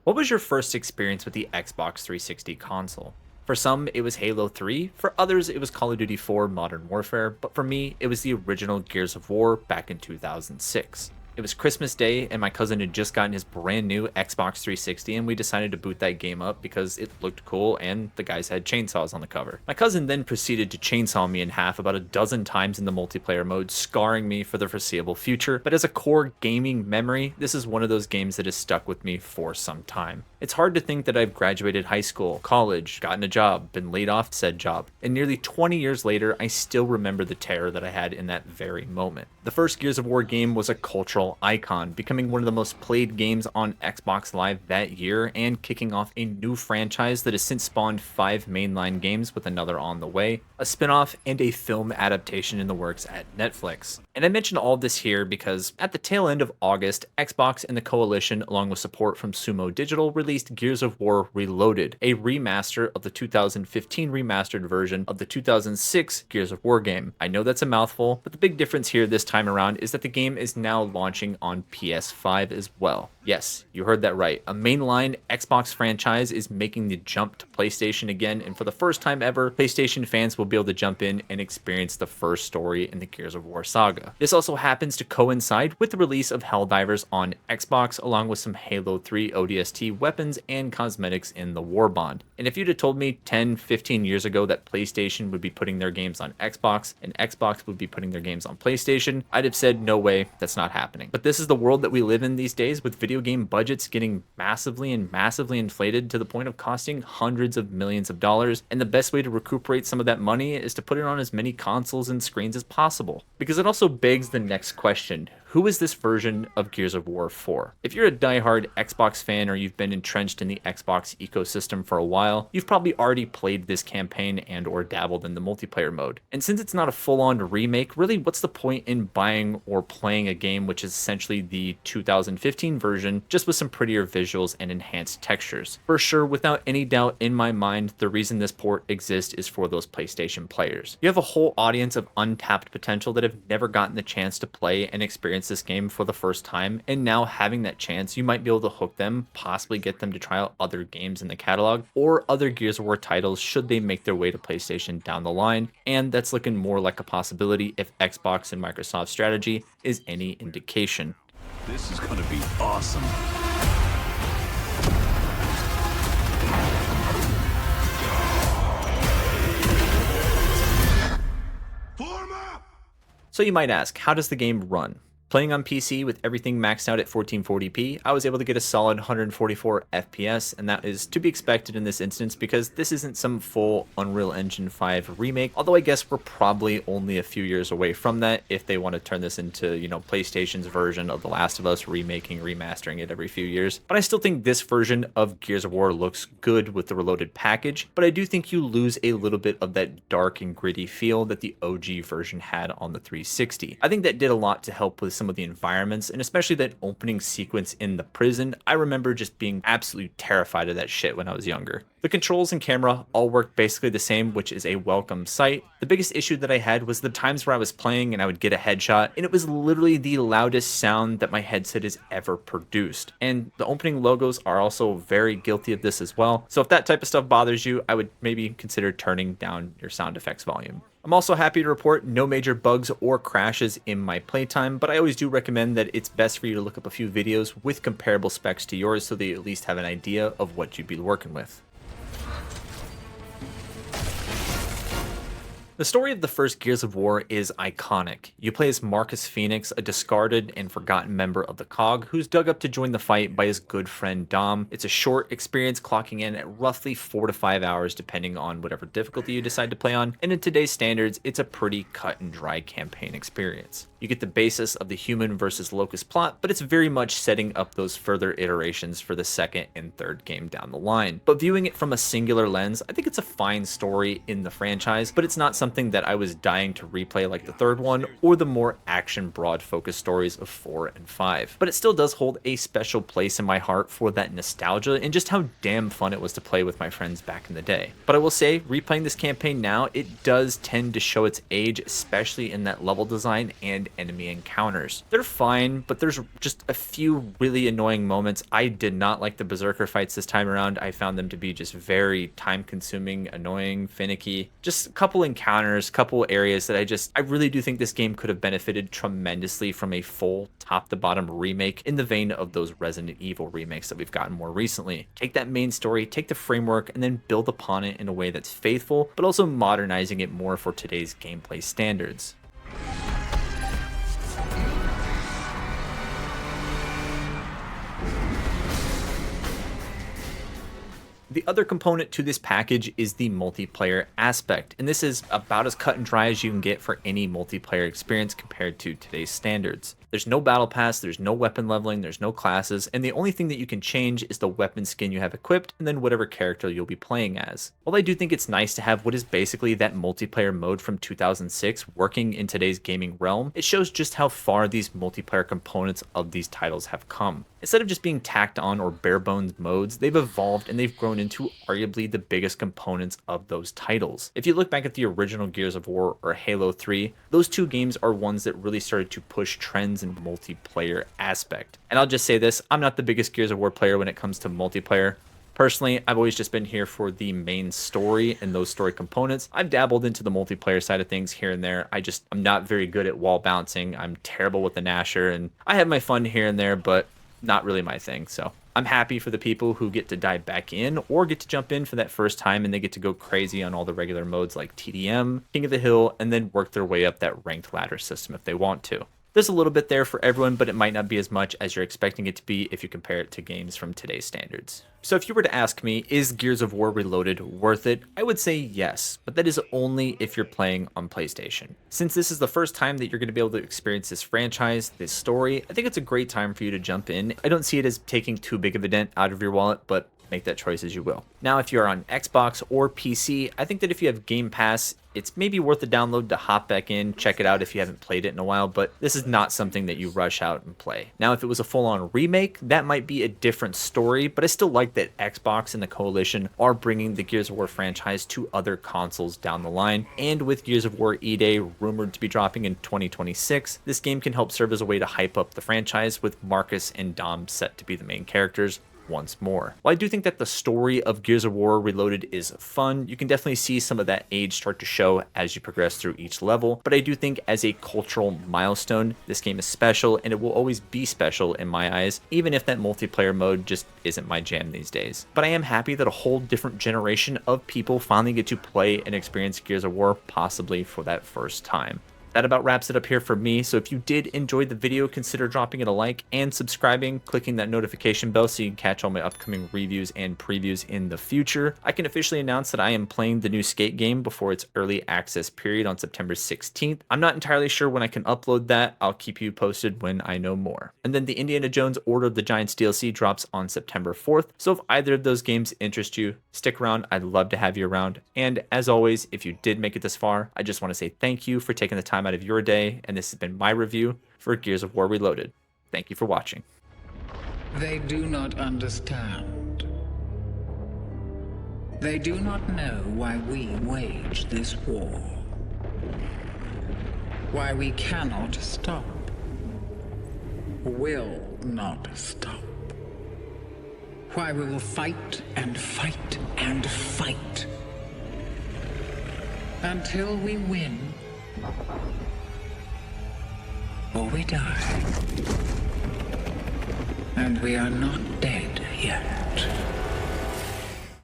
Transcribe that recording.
What was your first experience with the Xbox 360 console? For some, it was Halo 3, for others, it was Call of Duty 4 Modern Warfare, but for me, it was the original Gears of War back in 2006. It was Christmas Day, and my cousin had just gotten his brand new Xbox 360, and we decided to boot that game up because it looked cool and the guys had chainsaws on the cover. My cousin then proceeded to chainsaw me in half about a dozen times in the multiplayer mode, scarring me for the foreseeable future, but as a core gaming memory, this is one of those games that has stuck with me for some time. It's hard to think that I've graduated high school, college, gotten a job, been laid off said job, and nearly 20 years later, I still remember the terror that I had in that very moment. The first Gears of War game was a cultural icon, becoming one of the most played games on Xbox Live that year, and kicking off a new franchise that has since spawned 5 mainline games with another on the way, a spin-off, and a film adaptation in the works at Netflix. And I mention all this here because at the tail end of August, Xbox and the Coalition, along with support from Sumo Digital, released Gears of War Reloaded, a remaster of the 2015 remastered version of the 2006 Gears of War game. I know that's a mouthful, but the big difference here this time around is that the game is now launching on PS5 as well. Yes, you heard that right. A mainline Xbox franchise is making the jump to PlayStation again, and for the first time ever, PlayStation fans will be able to jump in and experience the first story in the Gears of War saga. This also happens to coincide with the release of Helldivers on Xbox, along with some Halo 3 ODST weapons and cosmetics in the War Bond. And if you'd have told me 10, 15 years ago that PlayStation would be putting their games on Xbox and Xbox would be putting their games on PlayStation, I'd have said, no way, that's not happening. But this is the world that we live in these days, with video game budgets getting massively inflated to the point of costing hundreds of millions of dollars, and the best way to recuperate some of that money is to put it on as many consoles and screens as possible. Because it also begs the next question: who is this version of Gears of War for? If you're a diehard Xbox fan or you've been entrenched in the Xbox ecosystem for a while, you've probably already played this campaign and or dabbled in the multiplayer mode. And since it's not a full-on remake, really what's the point in buying or playing a game which is essentially the 2015 version, just with some prettier visuals and enhanced textures? For sure, without any doubt in my mind, the reason this port exists is for those PlayStation players. You have a whole audience of untapped potential that have never gotten the chance to play and experience this game for the first time, and now having that chance, you might be able to hook them, possibly get them to try out other games in the catalog or other Gears of War titles should they make their way to PlayStation down the line, and that's looking more like a possibility if Xbox and Microsoft's strategy is any indication. This is gonna be awesome. Form up! So you might ask, how does the game run? Playing on PC with everything maxed out at 1440p, I was able to get a solid 144 FPS, and that is to be expected in this instance because this isn't some full Unreal Engine 5 remake, although I guess we're probably only a few years away from that if they want to turn this into, PlayStation's version of The Last of Us, remastering it every few years. But I still think this version of Gears of War looks good with the Reloaded package, but I do think you lose a little bit of that dark and gritty feel that the OG version had on the 360. I think that did a lot to help with some of the environments, and especially that opening sequence in the prison. I remember just being absolutely terrified of that shit when I was younger. The controls and camera all work basically the same, which is a welcome sight. The biggest issue that I had was the times where I was playing and I would get a headshot, and it was literally the loudest sound that my headset has ever produced. And the opening logos are also very guilty of this as well. So if that type of stuff bothers you, I would maybe consider turning down your sound effects volume. I'm also happy to report no major bugs or crashes in my playtime, but I always do recommend that it's best for you to look up a few videos with comparable specs to yours so that you at least have an idea of what you'd be working with. The story of the first Gears of War is iconic. You play as Marcus Phoenix, a discarded and forgotten member of the COG who's dug up to join the fight by his good friend Dom. It's a short experience, clocking in at roughly 4 to 5 hours depending on whatever difficulty you decide to play on, and in today's standards, it's a pretty cut and dry campaign experience. You get the basis of the human versus locust plot, but it's very much setting up those further iterations for the second and third game down the line. But viewing it from a singular lens, I think it's a fine story in the franchise, but it's not something something that I was dying to replay like the third one, or the more action broad focused stories of 4 and 5. But it still does hold a special place in my heart for that nostalgia and just how damn fun it was to play with my friends back in the day. But I will say, replaying this campaign now, it does tend to show its age, especially in that level design and enemy encounters. They're fine, but there's just a few really annoying moments. I did not like the Berserker fights this time around. I found them to be just very time consuming, annoying, finicky. Just a couple encounters, couple areas that I really do think this game could have benefited tremendously from a full top to bottom remake in the vein of those Resident Evil remakes that we've gotten more recently. Take that main story, take the framework, and then build upon it in a way that's faithful, but also modernizing it more for today's gameplay standards. The other component to this package is the multiplayer aspect, and this is about as cut and dry as you can get for any multiplayer experience compared to today's standards. There's no battle pass, there's no weapon leveling, there's no classes, and the only thing that you can change is the weapon skin you have equipped and then whatever character you'll be playing as. While I do think it's nice to have what is basically that multiplayer mode from 2006 working in today's gaming realm, it shows just how far these multiplayer components of these titles have come. Instead of just being tacked on or bare bones modes, they've evolved and they've grown into arguably the biggest components of those titles. If you look back at the original Gears of War or Halo 3, those two games are ones that really started to push trends in multiplayer aspect. And I'll just say this, I'm not the biggest Gears of War player when it comes to multiplayer. Personally, I've always just been here for the main story and those story components. I've dabbled into the multiplayer side of things here and there. I'm not very good at wall bouncing. I'm terrible with the Nasher, and I have my fun here and there, but not really my thing. So I'm happy for the people who get to dive back in or get to jump in for that first time and they get to go crazy on all the regular modes like TDM, King of the Hill, and then work their way up that ranked ladder system if they want to. There's a little bit there for everyone, but it might not be as much as you're expecting it to be if you compare it to games from today's standards. So if you were to ask me, is Gears of War Reloaded worth it? I would say yes, but that is only if you're playing on PlayStation. Since this is the first time that you're going to be able to experience this franchise, this story, I think it's a great time for you to jump in. I don't see it as taking too big of a dent out of your wallet, but make that choice as you will. Now, if you're on Xbox or PC, I think that if you have Game Pass, it's maybe worth the download to hop back in, check it out if you haven't played it in a while, but this is not something that you rush out and play. Now, if it was a full-on remake, that might be a different story, but I still like that Xbox and the Coalition are bringing the Gears of War franchise to other consoles down the line, and with Gears of War E-Day rumored to be dropping in 2026, this game can help serve as a way to hype up the franchise with Marcus and Dom set to be the main characters once more. While I do think that the story of Gears of War Reloaded is fun, you can definitely see some of that age start to show as you progress through each level, but I do think as a cultural milestone, this game is special and it will always be special in my eyes, even if that multiplayer mode just isn't my jam these days. But I am happy that a whole different generation of people finally get to play and experience Gears of War, possibly for that first time. That about wraps it up here for me, so if you did enjoy the video, consider dropping it a like and subscribing, clicking that notification bell so you can catch all my upcoming reviews and previews in the future. I can officially announce that I am playing the new Skate game before its early access period on September 16th. I'm not entirely sure when I can upload that. I'll keep you posted when I know more. And then the Indiana Jones Order of the Giants DLC drops on September 4th, so if either of those games interest you, stick around. I'd love to have you around. And as always, if you did make it this far, I just want to say thank you for taking the time out of your day, and this has been my review for Gears of War Reloaded. Thank you for watching. They do not understand. They do not know why we wage this war. Why we cannot stop. Will not stop. Why we will fight and fight and fight. Until we win. Or we die. And we are not dead yet.